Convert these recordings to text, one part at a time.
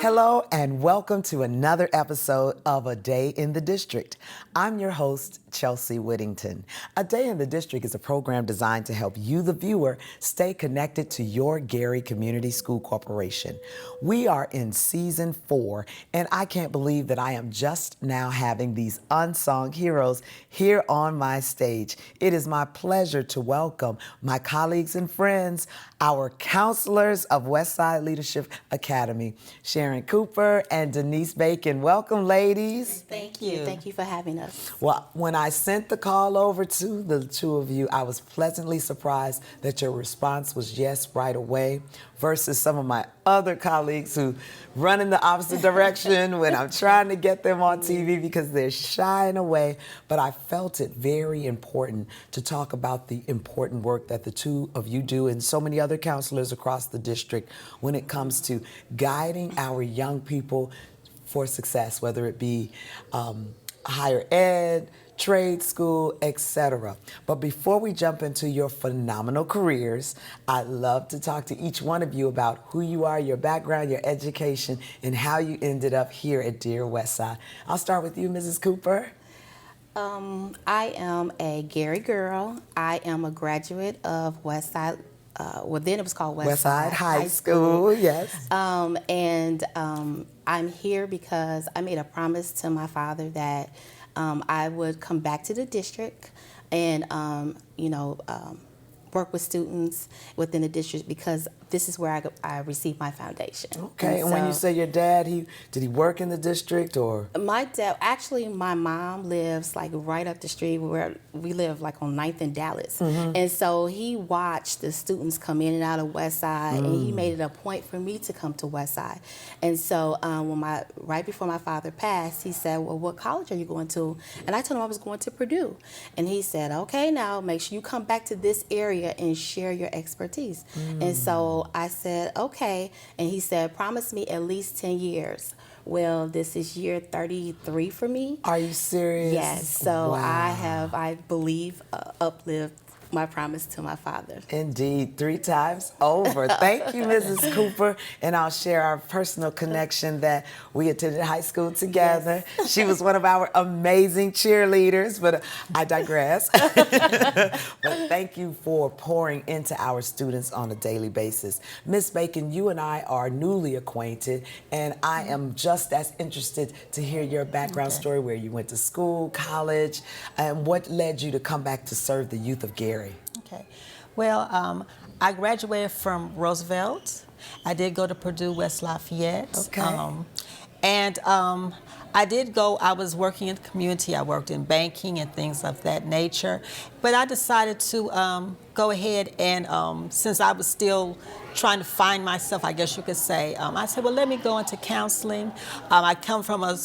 Hello and welcome to another episode of A Day in the District. I'm your host, Chelsea Whittington. A Day in the District is a program designed to help you, the viewer, stay connected to your Gary Community School Corporation. We are in season 4, and I can't believe that I am just now having these unsung heroes here on my stage. It is my pleasure to welcome my colleagues and friends, our counselors of Westside Leadership Academy, Sharon Cooper and Denise Bacon. Welcome, ladies. Thank you. Thank you for having us. Well, when I sent the call over to the two of you, I was pleasantly surprised that your response was yes right away versus some of my other colleagues who run in the opposite direction when I'm trying to get them on TV because they're shying away. But I felt it very important to talk about the important work that the two of you do and so many other counselors across the district when it comes to guiding our young people for success, whether it be higher ed, trade school, etc. But before we jump into your phenomenal careers, I'd love to talk to each one of you about who you are, your background, your education, and how you ended up here at Dear Westside. I'll start with you, Mrs. Cooper. I am a Gary girl. I am a graduate of Westside. Well, then it was called Westside High School, yes. I'm here because I made a promise to my father that I would come back to the district and, work with students within the district because this is where I received my foundation. Okay, and when you say your dad, did he work in the district or? My dad, actually my mom lives like right up the street where we live, like on 9th and Dallas. And so he watched the students come in and out of Westside and he made it a point for me to come to Westside. And so right before my father passed, he said, well, what college are you going to? And I told him I was going to Purdue. And he said, okay, now make sure you come back to this area and share your expertise. And so I said, okay. And he said, promise me at least 10 years. Well, this is year 33 for me. Are you serious? Yes. So wow. I believe, uplived my promise to my father. Indeed, 3 times over. Thank you, Mrs. Cooper. And I'll share our personal connection that we attended high school together. Yes. She was one of our amazing cheerleaders, but I digress. But thank you for pouring into our students on a daily basis. Miss Bacon, you and I are newly acquainted, and I am just as interested to hear your background story, where you went to school, college, and what led you to come back to serve the youth of Gary. Okay. Well, I graduated from Roosevelt. I did go to Purdue West Lafayette. Okay. I was working in the community. I worked in banking and things of that nature. But I decided to go ahead and, since I was still trying to find myself, I guess you could say, I said, well, let me go into counseling. I come from a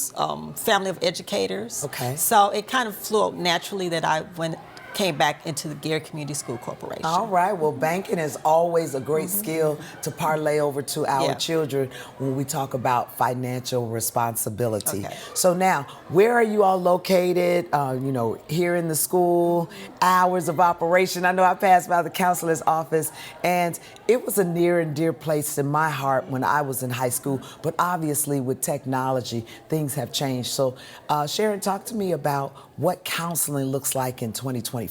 family of educators. Okay. So it kind of flew naturally that I came back into the Gary Community School Corporation. All right. Well, banking is always a great skill to parlay over to our children when we talk about financial responsibility. Okay. So now, where are you all located? Here in the school, hours of operation. I know I passed by the counselor's office, and it was a near and dear place in my heart when I was in high school. But obviously, with technology, things have changed. So, Sharon, talk to me about what counseling looks like in 2024.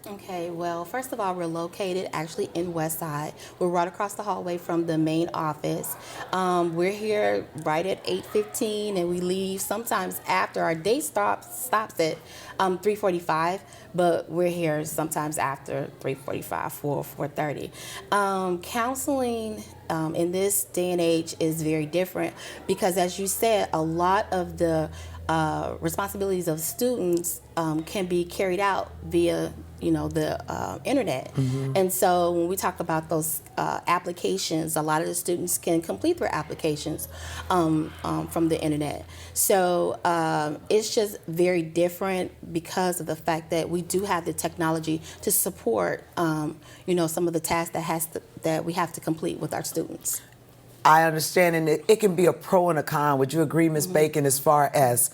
Okay, well, first of all, we're located actually in Westside. We're right across the hallway from the main office. We're here right at 8:15, and we leave sometimes after. Our day stops at 3:45, but we're here sometimes after 3:45, 4:30. Counseling in this day and age is very different because, as you said, a lot of the responsibilities of students can be carried out via the internet. And so when we talk about those applications, a lot of the students can complete their applications from the internet. So it's just very different because of the fact that we do have the technology to support some of the tasks that we have to complete with our students. I understand, and it can be a pro and a con. Would you agree, Ms. Bacon, as far as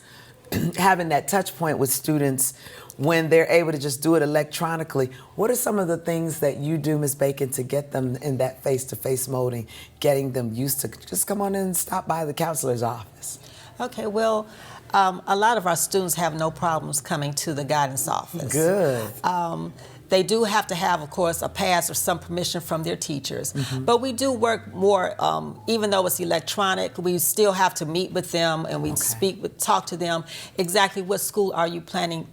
having that touch point with students when they're able to just do it electronically. What are some of the things that you do, Ms. Bacon, to get them in that face-to-face mode, getting them used to just come on in and stop by the counselor's office? Okay, well, a lot of our students have no problems coming to the guidance office. Good. They do have to have, of course, a pass or some permission from their teachers. But we do work more, even though it's electronic, we still have to meet with them and we talk to them. Exactly what school are you planning?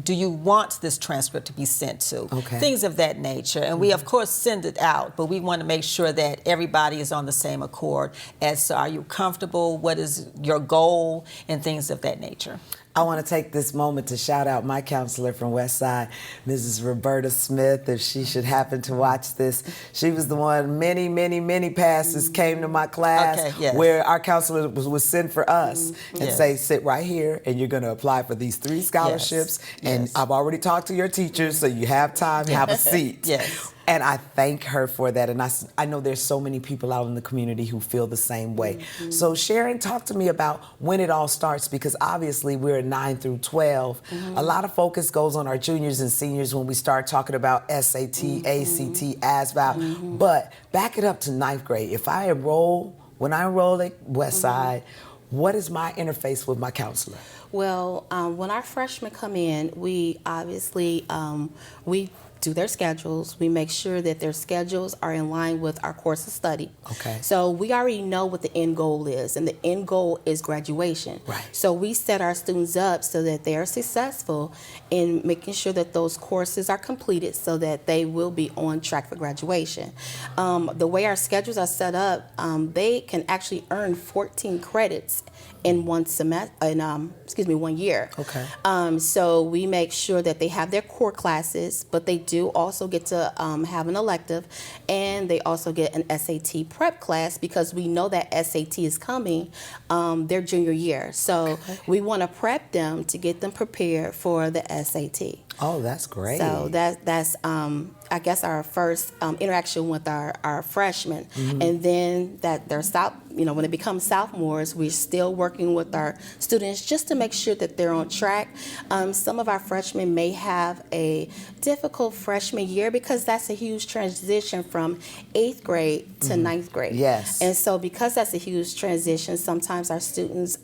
Do you want this transcript to be sent to? Things of that nature. And we, of course, send it out, but we want to make sure that everybody is on the same accord as to are you comfortable, what is your goal, and things of that nature. I want to take this moment to shout out my counselor from Westside, Mrs. Roberta Smith, if she should happen to watch this. She was the one, many passes came to my class where our counselor was sent for us and say, sit right here and you're going to apply for these 3 scholarships. And I've already talked to your teachers, so you have time, have a seat. And I thank her for that. And I know there's so many people out in the community who feel the same way. So Sharon, talk to me about when it all starts, because obviously we're 9 through 12. A lot of focus goes on our juniors and seniors when we start talking about SAT, ACT, ASVAB. But back it up to 9th grade. When I enroll at Westside, what is my interface with my counselor? Well, when our freshmen come in, we obviously, we do their schedules. We make sure that their schedules are in line with our course of study. So we already know what the end goal is, and the end goal is graduation. So we set our students up so that they are successful in making sure that those courses are completed so that they will be on track for graduation. The way our schedules are set up, they can actually earn 14 credits in one semester, in 1 year. So we make sure that they have their core classes, but they do also get to have an elective, and they also get an SAT prep class because we know that SAT is coming their junior year. So we want to prep them to get them prepared for the SAT. Oh, that's great. So that's I guess our first interaction with our freshmen, and then that they're when they become sophomores, we're still working with our students just to make sure that they're on track. Some of our freshmen may have a difficult freshman year because that's a huge transition from 8th grade to 9th grade. And so because that's a huge transition, sometimes our students,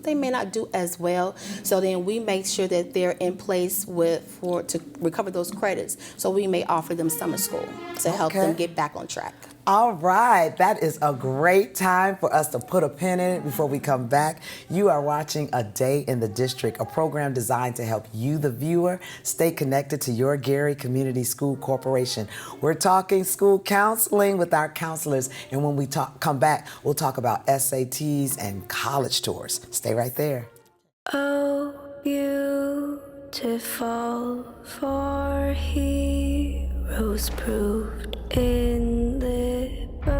they may not do as well. So then we make sure that they're in place to recover those credits. So we may offer them summer school to help them get back on track. All right, that is a great time for us to put a pin in it before we come back. You are watching A Day in the District, a program designed to help you, the viewer, stay connected to your Gary Community School Corporation. We're talking school counseling with our counselors, and when we come back, we'll talk about SATs and college tours. Stay right there. Oh, beautiful for heroes proved in liberating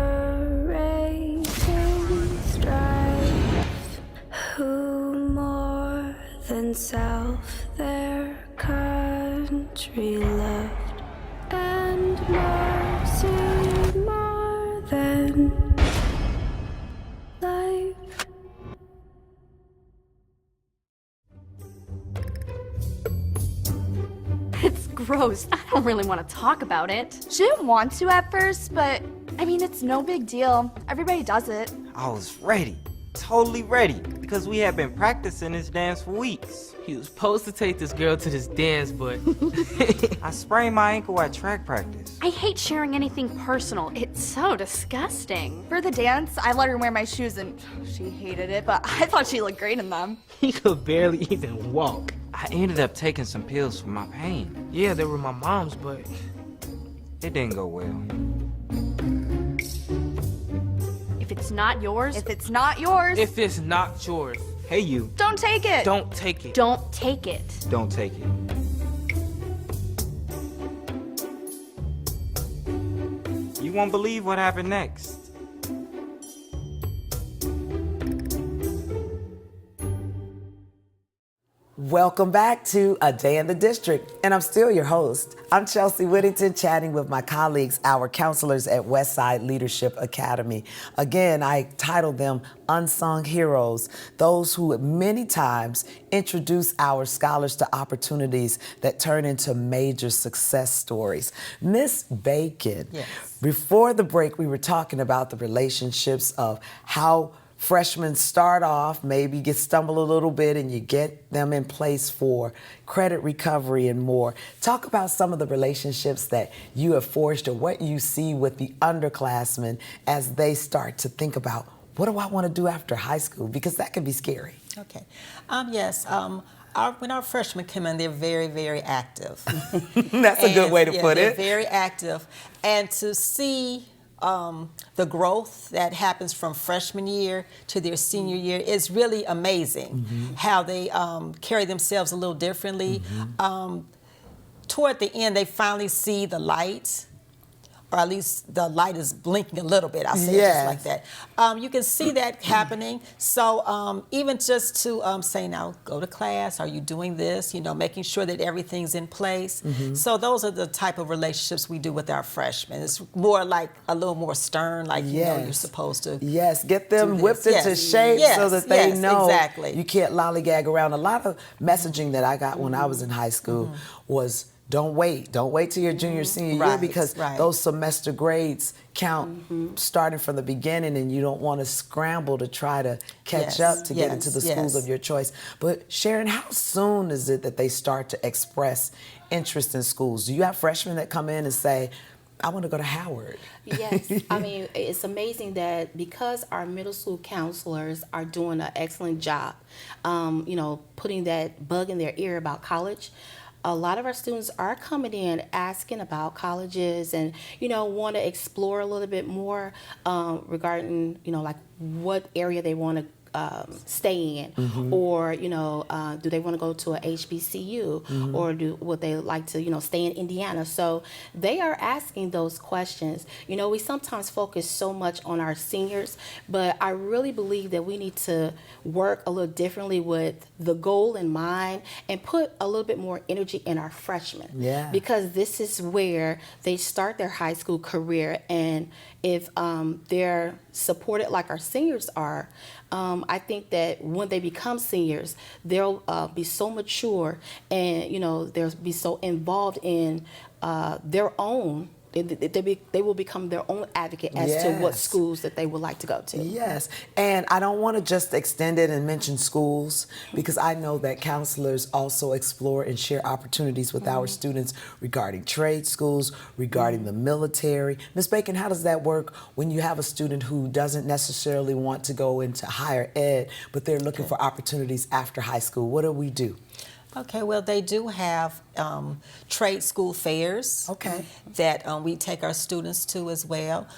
strife, who more than self their country loved, and mercy more than life. It's gross. I don't really want to talk about it. She didn't want to at first, but I mean, it's no big deal. Everybody does it. I was ready, totally ready, because we had been practicing this dance for weeks. He was supposed to take this girl to this dance, but I sprained my ankle at track practice. I hate sharing anything personal. It's so disgusting. For the dance, I let her wear my shoes and she hated it, but I thought she looked great in them. he could barely even walk. I ended up taking some pills for my pain. Yeah, they were my mom's, but it didn't go well. If it's not yours, If it's not yours, if it's not yours, Hey you, don't take it. don't take it. don't take it. don't take it. You won't believe what happened next. Welcome back to A Day in the District, and I'm still your host. I'm Chelsea Whittington, chatting with my colleagues, our counselors at Westside Leadership Academy. Again, I titled them Unsung Heroes, those who many times introduce our scholars to opportunities that turn into major success stories. Miss Bacon, Yes. Before the break, we were talking about the relationships of how freshmen start off, maybe stumble a little bit, and you get them in place for credit recovery and more. Talk about some of the relationships that you have forged or what you see with the underclassmen as they start to think about, what do I want to do after high school? Because that can be scary. Okay. Yes. When our freshmen come in, they're very, very active. That's a good way to put they're it. very active. And to see the growth that happens from freshman year to their senior year is really amazing. How they carry themselves a little differently. Toward the end, they finally see the light, or at least the light is blinking a little bit. I'll say it just like that. You can see that happening. So even just to say, now go to class, are you doing this? You know, making sure that everything's in place. So those are the type of relationships we do with our freshmen. It's more like a little more stern, like, you know, you're supposed to. Yes, get them do whipped this. into shape so that they know exactly. you can't lollygag around. A lot of messaging that I got when I was in high school was, don't wait till your junior, senior year, because those semester grades count starting from the beginning, and you don't want to scramble to try to catch up to get into the schools of your choice. But Sharon, how soon is it that they start to express interest in schools? Do you have freshmen that come in and say, I want to go to Howard? Yes, I mean, it's amazing that because our middle school counselors are doing an excellent job, you know, putting that bug in their ear about college. A lot of our students are coming in asking about colleges and, you know, want to explore a little bit more regarding, you know, like what area they want to stay in, or, you know, do they want to go to a HBCU, or would they like to, you know, stay in Indiana? So they are asking those questions. You know, we sometimes focus so much on our seniors, but I really believe that we need to work a little differently with the goal in mind and put a little bit more energy in our freshmen. Yeah. Because this is where they start their high school career, and if they're supported like our seniors are, I think that when they become seniors, they'll be so mature, and, you know, they'll be so involved in their own. They will become their own advocate as to what schools that they would like to go to. Yes, and I don't want to just extend it and mention schools, because I know that counselors also explore and share opportunities with our students regarding trade schools, regarding the military. Ms. Bacon, how does that work when you have a student who doesn't necessarily want to go into higher ed, but they're looking for opportunities after high school? What do we do? Okay, well, they do have trade school fairs that we take our students to as well.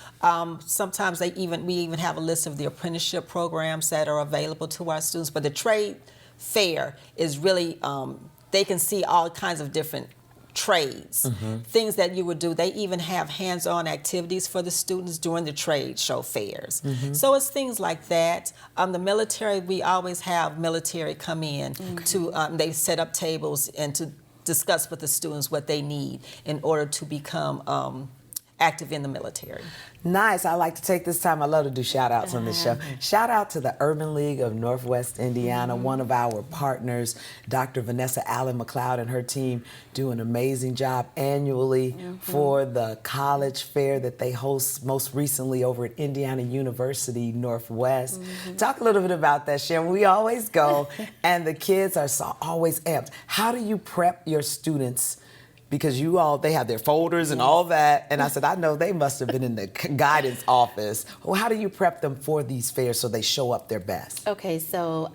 Sometimes we even have a list of the apprenticeship programs that are available to our students. But the trade fair is really, they can see all kinds of different trades, things that you would do. They even have hands-on activities for the students during the trade show fairs. So it's things like that. The military, we always have military come in to, they set up tables and to discuss with the students what they need in order to become active in the military. Nice. I like to take this time. I love to do shout outs on this show. Shout out to the Urban League of Northwest Indiana. One of our partners, Dr. Vanessa Allen McLeod, and her team do an amazing job annually for the college fair that they host most recently over at Indiana University Northwest. Talk a little bit about that, Sharon. We always go and the kids are always amped. How do you prep your students? Because they have their folders and all that. And I said, I know they must have been in the guidance office. Well, how do you prep them for these fairs so they show up their best? Okay, so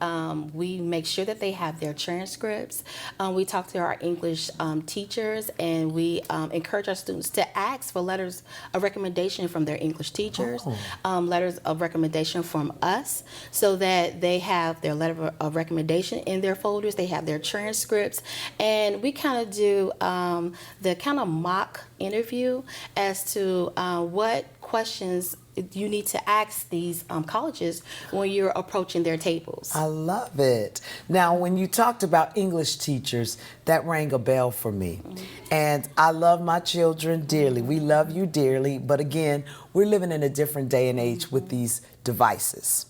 we make sure that they have their transcripts. We talk to our English teachers, and we encourage our students to ask for letters of recommendation from their English teachers, letters of recommendation from us, so that they have their letter of recommendation in their folders. They have their transcripts, and we kind of do the kind of mock interview as to what questions you need to ask these colleges when you're approaching their tables. I love it. Now, when you talked about English teachers, that rang a bell for me. And I love my children dearly. We love you dearly. But again, we're living in a different day and age with these devices.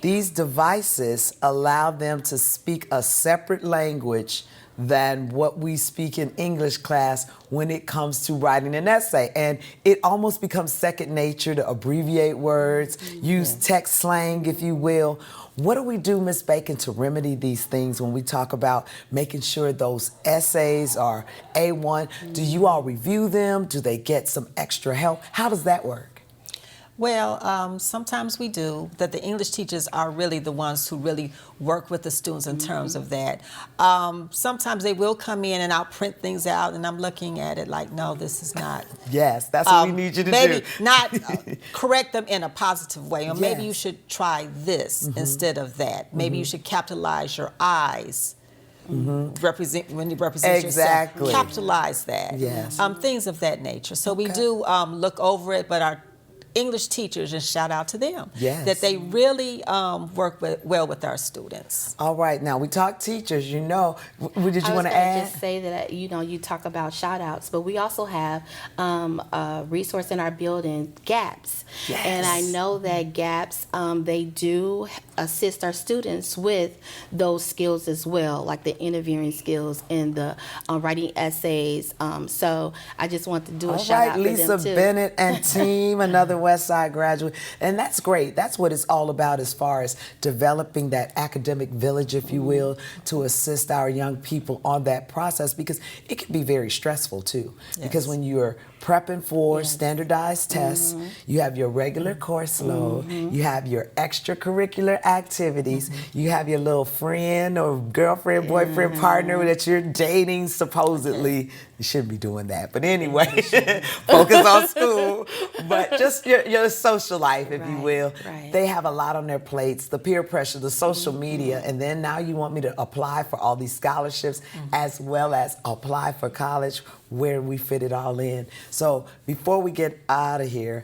These devices allow them to speak a separate language than what we speak in English class when it comes to writing an essay. And it almost becomes second nature to abbreviate words, use text slang, if you will. What do we do, Ms. Bacon, to remedy these things when we talk about making sure those essays are A1? Do you all review them? Do they get some extra help? How does that work? Well, sometimes we do, that the English teachers are really the ones who really work with the students in terms of that. Sometimes they will come in and I'll print things out and I'm looking at it like, no, this is not. Yes, that's what we need you to maybe do. not correct them in a positive way, or maybe you Yes. should try this instead of that. Maybe you should capitalize your eyes. Represent when you represent Exactly. yourself, capitalize that. Yes. Things of that nature. So we do look over it, but our English teachers, and shout out to them, Yes. that they really work well with our students. All right, now we talk teachers, you know. Did you I was want to gonna add? just say that, you talk about shout outs, but we also have a resource in our building, GAPS. Yes. And I know that GAPS, they do assist our students with those skills as well, like the interviewing skills and the writing essays. So I just want to do a All shout right, out for Lisa them too. Bennett and team, another West Side graduate. And that's great. That's what it's all about as far as developing that academic village, if you will, to assist our young people on that process, because it can be very stressful too. Because when you're prepping for standardized tests, you have your regular course load, you have your extracurricular activities, you have your little friend or girlfriend, boyfriend, partner that you're dating, supposedly. You shouldn't be doing that. But anyway, focus on school. But just your social life, if you will. Right. They have a lot on their plates, the peer pressure, the social media, and then now you want me to apply for all these scholarships as well as apply for college, where we fit it all in. So before we get out of here,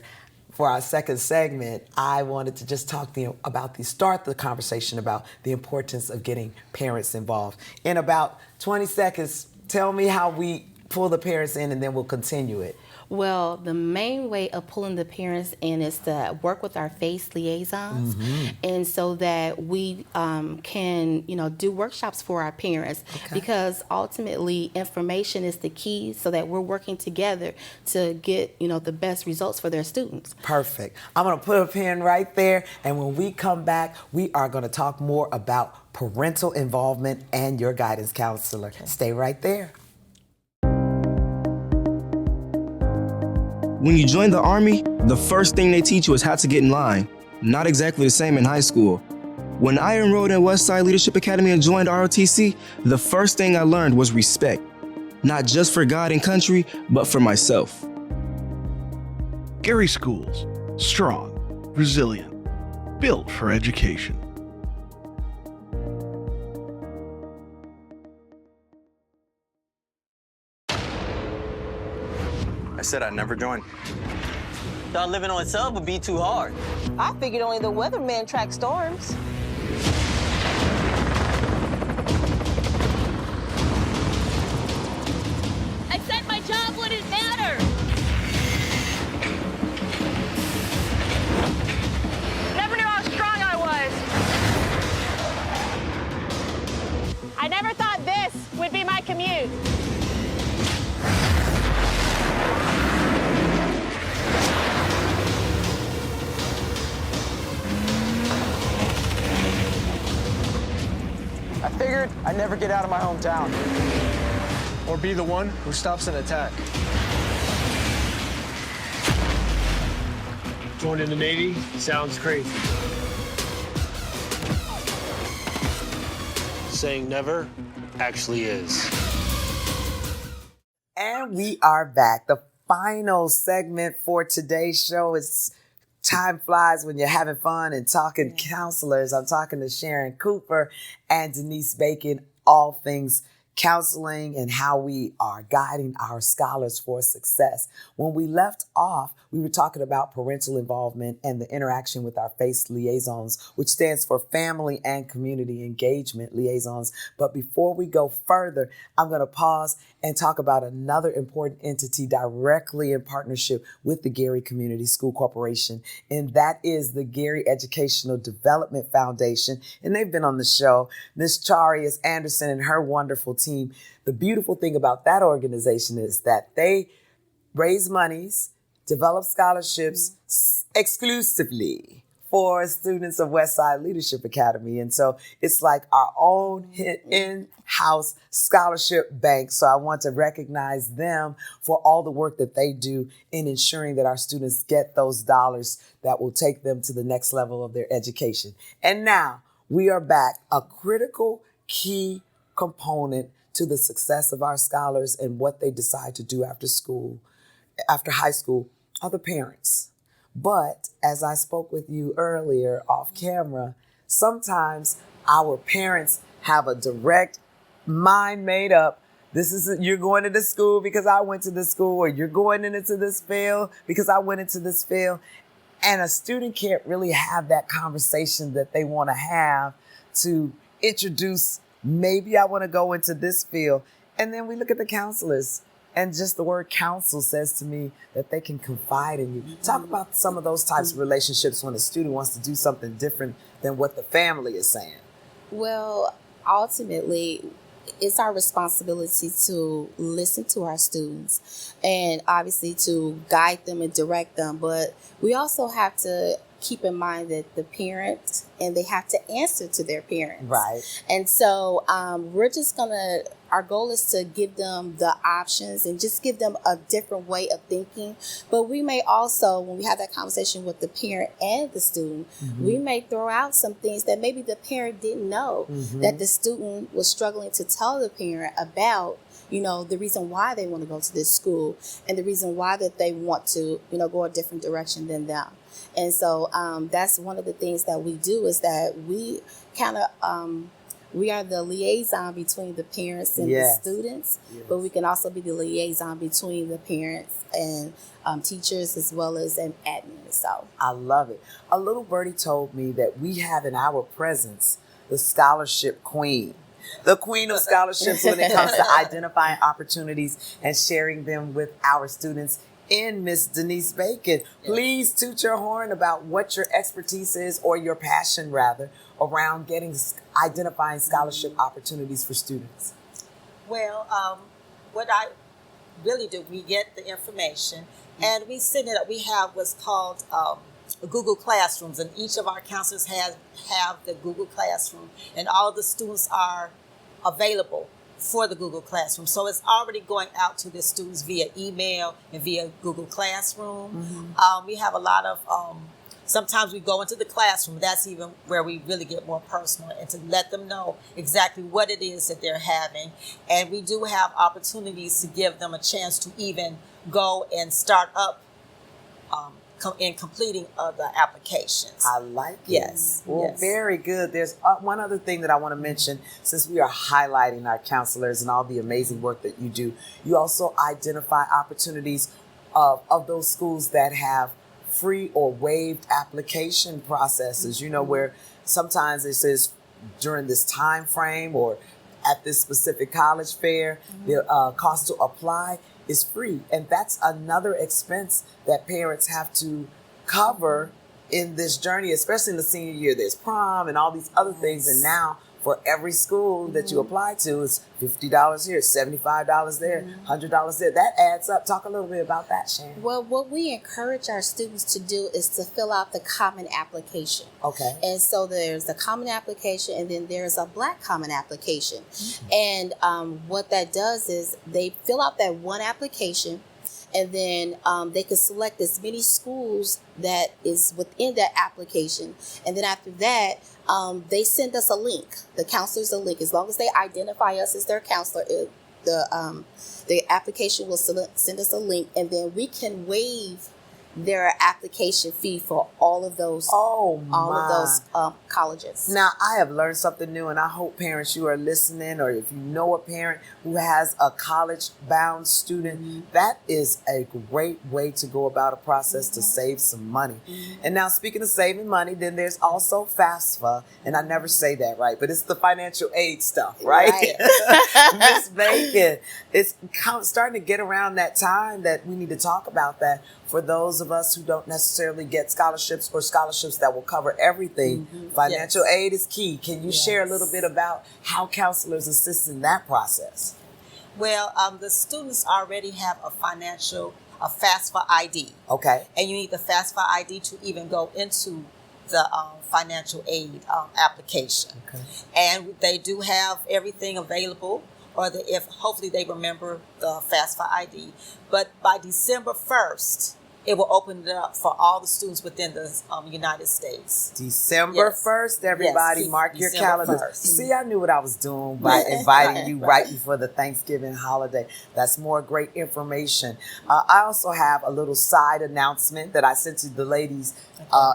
for our second segment, I wanted to just talk to you about start the conversation about the importance of getting parents involved. In about 20 seconds, tell me how we pull the parents in and then we'll continue it. Well, the main way of pulling the parents in is to work with our FACE liaisons, and so that we can, do workshops for our parents, because ultimately information is the key, so that we're working together to get, the best results for their students. Perfect. I'm going to put a pin right there, and when we come back, we are going to talk more about parental involvement and your guidance counselor. Stay right there. When you join the Army, the first thing they teach you is how to get in line. Not exactly the same in high school. When I enrolled in Westside Leadership Academy and joined ROTC, the first thing I learned was respect. Not just for God and country, but for myself. Gary Schools, strong, resilient, built for education. I said I'd never join. Thought living on a sub would be too hard. I figured only the weatherman tracks storms. I said my job wouldn't matter. Never knew how strong I was. I never thought this would be my commute. I figured I'd never get out of my hometown. Or be the one who stops an attack. Joining the Navy sounds crazy. Saying never actually is. And we are back. The final segment for today's show is Time Flies When You're Having Fun and Talking Counselors. I'm talking to Sharon Cooper and Denise Bacon, all things counseling and how we are guiding our scholars for success. When we left off, we were talking about parental involvement and the interaction with our FACE liaisons, which stands for Family and Community Engagement Liaisons. But before we go further, I'm going to pause and talk about another important entity directly in partnership with the Gary Community School Corporation, and that is the Gary Educational Development Foundation. And they've been on the show, Ms. Charius Anderson and her wonderful team. The beautiful thing about that organization is that they raise monies, develop scholarships exclusively for students of Westside Leadership Academy. And so it's like our own in-house scholarship bank. So I want to recognize them for all the work that they do in ensuring that our students get those dollars that will take them to the next level of their education. And now we are back. A critical key component to the success of our scholars and what they decide to do after high school, are the parents. But as I spoke with you earlier off camera, sometimes our parents have a direct mind made up. You're going to this school because I went to this school, or you're going into this field because I went into this field. And a student can't really have that conversation that they want to have to introduce, maybe I want to go into this field. And then we look at the counselors. And just the word counsel says to me that they can confide in you. Talk about some of those types of relationships when a student wants to do something different than what the family is saying. Well, ultimately, it's our responsibility to listen to our students and obviously to guide them and direct them. But we also have to keep in mind that the parents, and they have to answer to their parents. Right. And so our goal is to give them the options and just give them a different way of thinking. But we may also, when we have that conversation with the parent and the student, we may throw out some things that maybe the parent didn't know that the student was struggling to tell the parent about, the reason why they want to go to this school and the reason why that they want to, go a different direction than them. And so that's one of the things that we do, is that we we are the liaison between the parents and the students, but we can also be the liaison between the parents and teachers as well as an admin. So I love it. A little birdie told me that we have in our presence the scholarship queen. The queen of scholarships when it comes to identifying opportunities and sharing them with our students in Miss Denise Bacon. Please toot your horn about what your expertise is, or your passion rather, around identifying scholarship opportunities for students. Well, what I really do, we get the information and we send it up. We have what's called Google Classrooms, and each of our counselors have the Google Classroom, and all the students are available for the Google Classroom. So it's already going out to the students via email and via Google Classroom. We have a lot of, sometimes we go into the classroom. That's even where we really get more personal, and to let them know exactly what it is that they're having. And we do have opportunities to give them a chance to even go and start up in completing the applications. I like it. Yes. Well, yes. Very good. There's one other thing that I want to mention, since we are highlighting our counselors and all the amazing work that you do. You also identify opportunities of those schools that have free or waived application processes, where sometimes it says during this time frame or at this specific college fair, the cost to apply is free. And that's another expense that parents have to cover in this journey, especially in the senior year. There's prom and all these other things. And now for every school that you apply to, it's $50 here, $75 there, $100 there. That adds up. Talk a little bit about that, Sharon. Well, what we encourage our students to do is to fill out the common application. Okay. And so there's the common application, and then there's a Black common application. And what that does is they fill out that one application, and then they can select as many schools that is within that application. And then after that, they send us a link. The counselors a link. As long as they identify us as their counselor, the application will send us a link, and then we can waive their application fee for all of those colleges. Now, I have learned something new, and I hope parents, you are listening, or if you know a parent who has a college-bound student, that is a great way to go about a process to save some money. And now, speaking of saving money, then there's also FAFSA, and I never say that right, but it's the financial aid stuff, right? Miss Bacon, it's starting to get around that time that we need to talk about that for those of us who don't necessarily get scholarships or scholarships that will cover everything. Financial aid is key. Can you share a little bit about how counselors assist in that process? Well, the students already have a FAFSA ID. Okay. And you need the FAFSA ID to even go into the financial aid application. Okay. And they do have everything available, or if hopefully they remember the FAFSA ID. But by December 1st, it will open it up for all the students within the United States. December 1st, everybody, Yes, mark your December calendars. 1st. See, I knew what I was doing by inviting you right before the Thanksgiving holiday. That's more great information. I also have a little side announcement that I sent to the ladies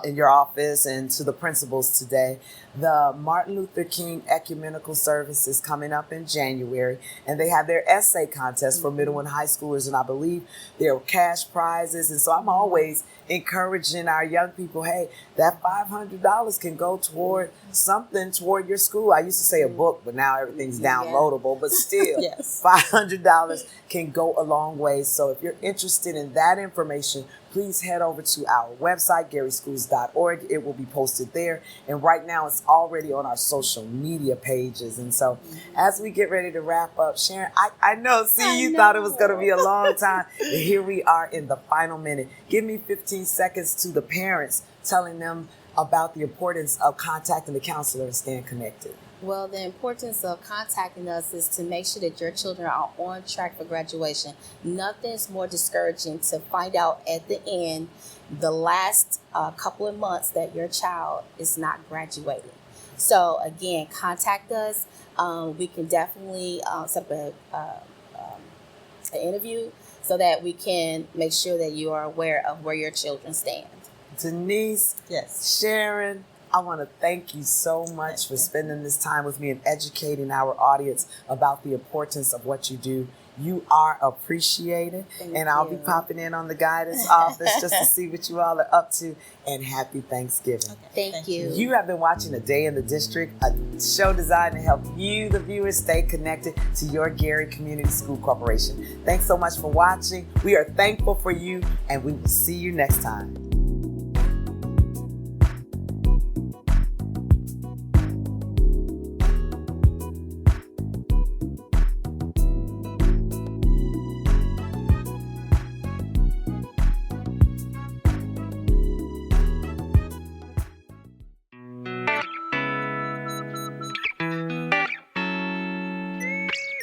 in your office and to the principals today. The Martin Luther King Ecumenical Service is coming up in January, and they have their essay contest for middle and high schoolers, and I believe there are cash prizes. And so I'm always encouraging our young people, hey, that $500 can go toward something toward your school. I used to say a book, but now everything's downloadable, but still, $500 can go a long way. So if you're interested in that information, please head over to our website, garyschools.org. It will be posted there. And right now it's already on our social media pages. And so as we get ready to wrap up, Sharon, I know, you thought it was going to be a long time. But here we are in the final minute. Give me 15 seconds to the parents, telling them about the importance of contacting the counselor and staying connected. Well, the importance of contacting us is to make sure that your children are on track for graduation. Nothing's more discouraging to find out at the end, the last couple of months, that your child is not graduating. So again, contact us. We can definitely set up an interview so that we can make sure that you are aware of where your children stand. Denise, Sharon, I want to thank you so much for spending this time with me and educating our audience about the importance of what you do. You are appreciated. I'll be popping in on the guidance office just to see what you all are up to. And happy Thanksgiving. Thank you. You have been watching A Day in the District, a show designed to help you, the viewers, stay connected to your Gary Community School Corporation. Thanks so much for watching. We are thankful for you, and we will see you next time.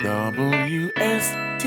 WSTG